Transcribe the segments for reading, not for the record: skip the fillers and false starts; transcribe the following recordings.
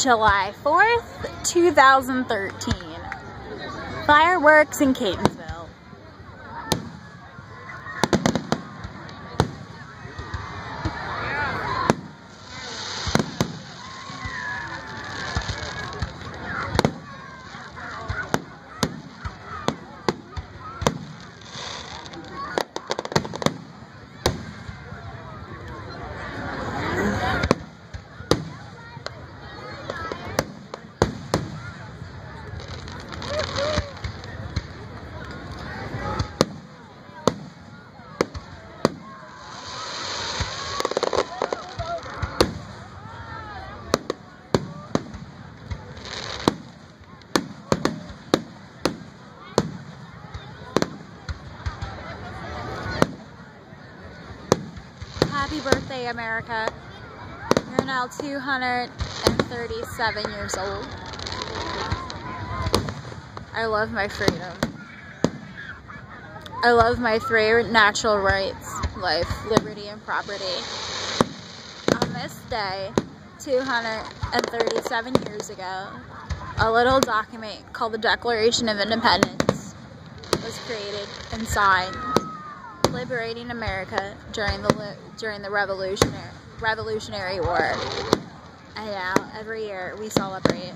July 4th, 2013. Fireworks in Catonsville. Happy birthday, America. You're now 237 years old. I love my freedom. I love my 3 natural rights: life, liberty, and property. On this day, 237 years ago, a little document called the Declaration of Independence was created and signed, liberating America during the Revolutionary War. And now, every year, we celebrate.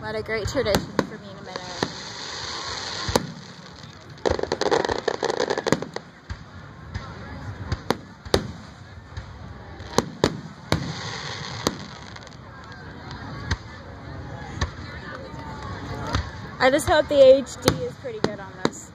What a great tradition for being American. I just hope the HD is pretty good on this.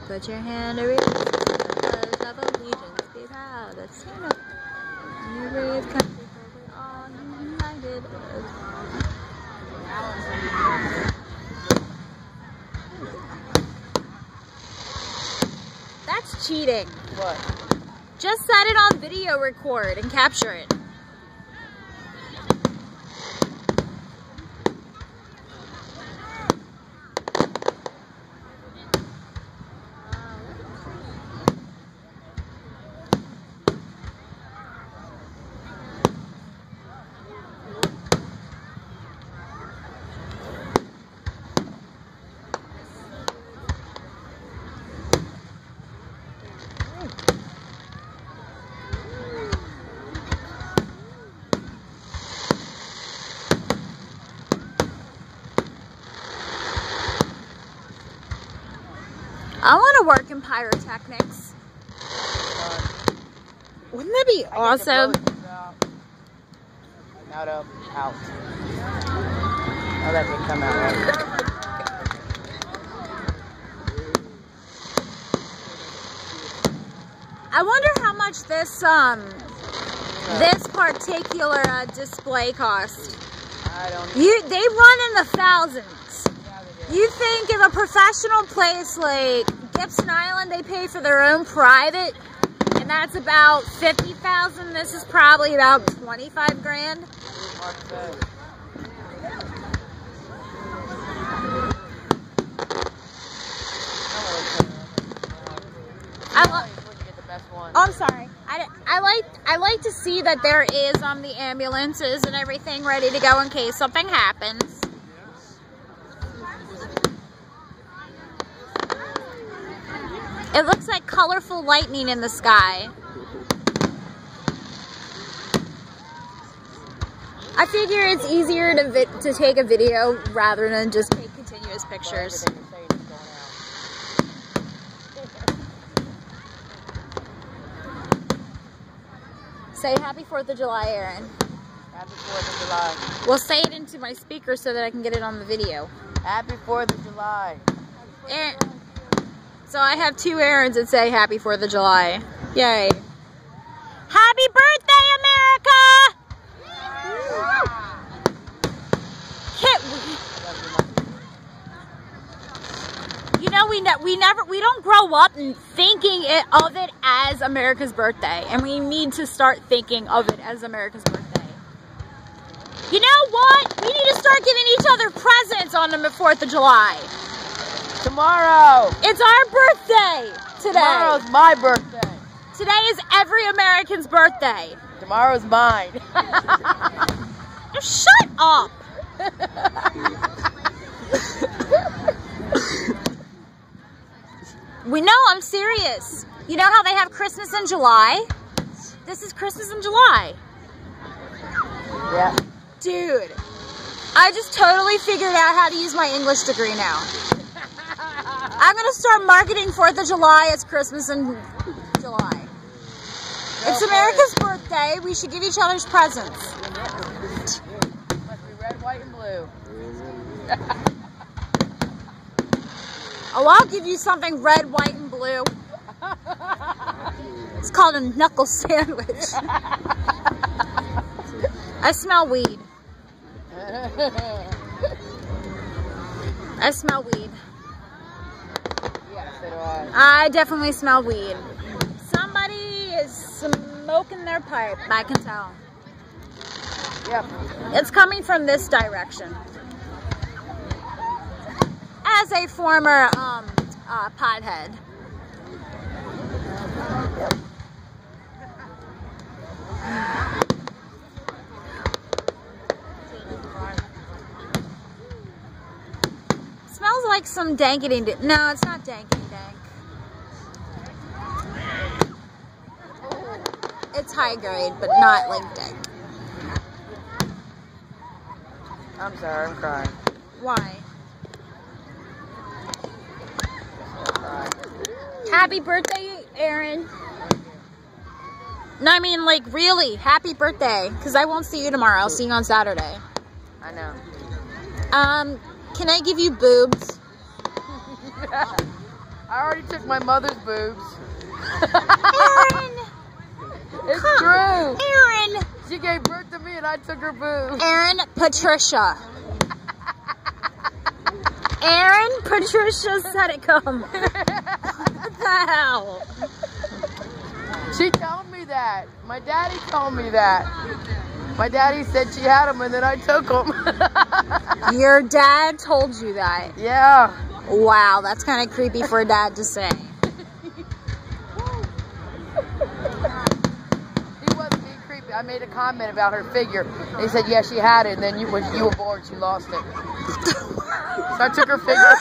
Put your hand around the pledge of allegiance. Be proud of you brave country, for we're all united. That's cheating. What? Just set it on video record and capture it. I want to work in pyrotechnics. Wouldn't that be awesome? Not out. Now that can come out right. I wonder how much this this particular display cost? I don't know. They run in the thousands. Yeah, they do. You think if a professional place like Gibson Island, they pay for their own private, and that's about $50,000. This is probably about 25 grand. Oh, I'm sorry. I like to see that there is the ambulances and everything ready to go in case something happens. It looks like colorful lightning in the sky. I figure it's easier to take a video rather than just take continuous pictures. Say Happy 4th of July, Aaron. Happy 4th of July. Well, say it into my speaker so that I can get it on the video. Happy 4th of July. Aaron. So I have two Aarons that say Happy 4th of July. Yay. Happy birthday, America! You know, we don't grow up thinking of it as America's birthday, and we need to start thinking of it as America's birthday. You know what? We need to start giving each other presents on the 4th of July. Tomorrow. It's our birthday today. Tomorrow's my birthday. Today is every American's birthday. Tomorrow's mine. Shut up. We know, I'm serious. You know how they have Christmas in July? This is Christmas in July. Yeah. Dude, I just totally figured out how to use my English degree now. I'm going to start marketing 4th of July as Christmas in July. It's America's birthday. We should give each other's presents. Must be red, white, and blue. Oh, I'll give you something red, white, and blue. It's called a knuckle sandwich. I smell weed. I smell weed. Yeah, so do I. I definitely smell weed. Somebody is smoking their pipe, I can tell. Yep. It's coming from this direction. As a former pothead. Yep. Smells like some dankety. No, it's not dankety dank. It's high grade, but not like dank. I'm sorry, I'm crying. Why? Happy birthday, Aaron. No, I mean, like, really, happy birthday. Because I won't see you tomorrow. I'll see you on Saturday. I know. Can I give you boobs? I already took my mother's boobs. Aaron! It's true. Aaron! She gave birth to me and I took her boobs. Aaron Patricia. Aaron Patricia said it come. What the hell? She told me that. My daddy told me that. My daddy said she had them and then I took them. Your dad told you that? Yeah. Wow, that's kind of creepy for a dad to say. He wasn't being creepy. I made a comment about her figure. He said, yeah, she had it, and then when you were born, she lost it. So I took her figure.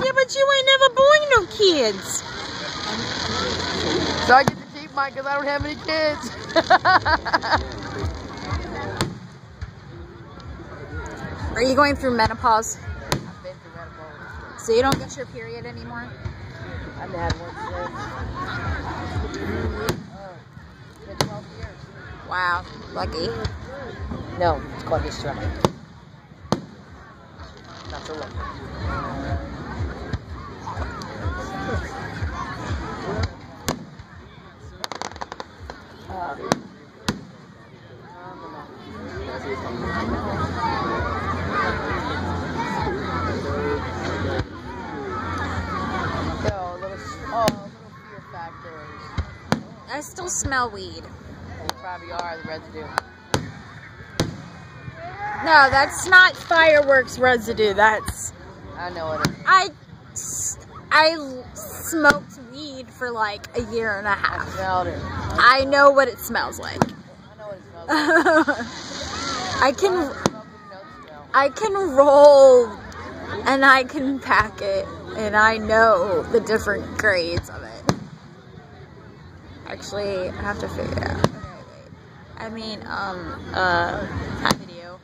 Yeah, but you ain't never born no kids. So I get to keep mine because I don't have any kids. Are you going through menopause? I've been through menopause. So you don't get your period anymore? I've had one since. Been 12 years. Wow, lucky. No, it's called hysterectomy. Not so lucky. smell weed. You probably are the residue. No, that's not fireworks residue. That's... I know what it is. I smoked weed for like a year and a I half. smelled it. I know what it smells like. I know what it smells like. I can roll and I can pack it, and I know the different grades of it. Actually, I have to figure it out. Okay, wait. I mean, video.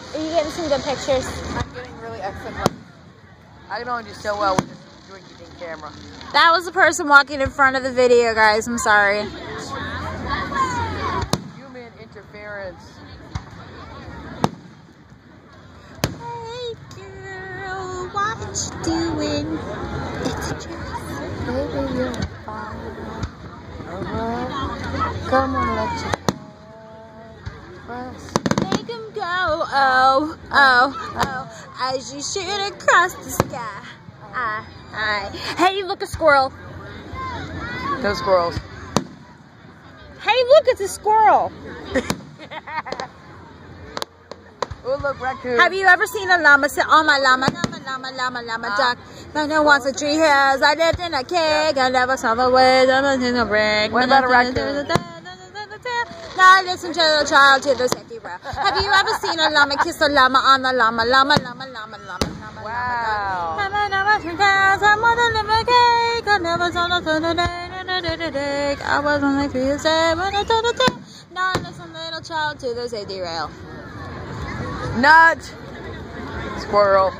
Are you getting some good pictures? I'm getting really excellent. I can only do so well with this drinking camera. That was the person walking in front of the video, guys. I'm sorry. Human interference. Hey girl, what you doing? It's just baby, you're fine. Come on, let's Make him go, oh, oh, oh, as you shoot across the sky. Hey, look, a squirrel. No squirrels. Hey, look, it's a squirrel. Oh, look, raccoon. Have you ever seen a llama sit on my llama, duck? No one wants a tree hairs. I lived in a cage. I never saw the way. What about a raccoon? Now listen to the child to the safety rail. Have you ever seen a llama kiss a llama on the llama? Wow. I never saw the day. I was only 3 years old when I told the tale. Now listen, little child, to the safety rail. Nut. Squirrel.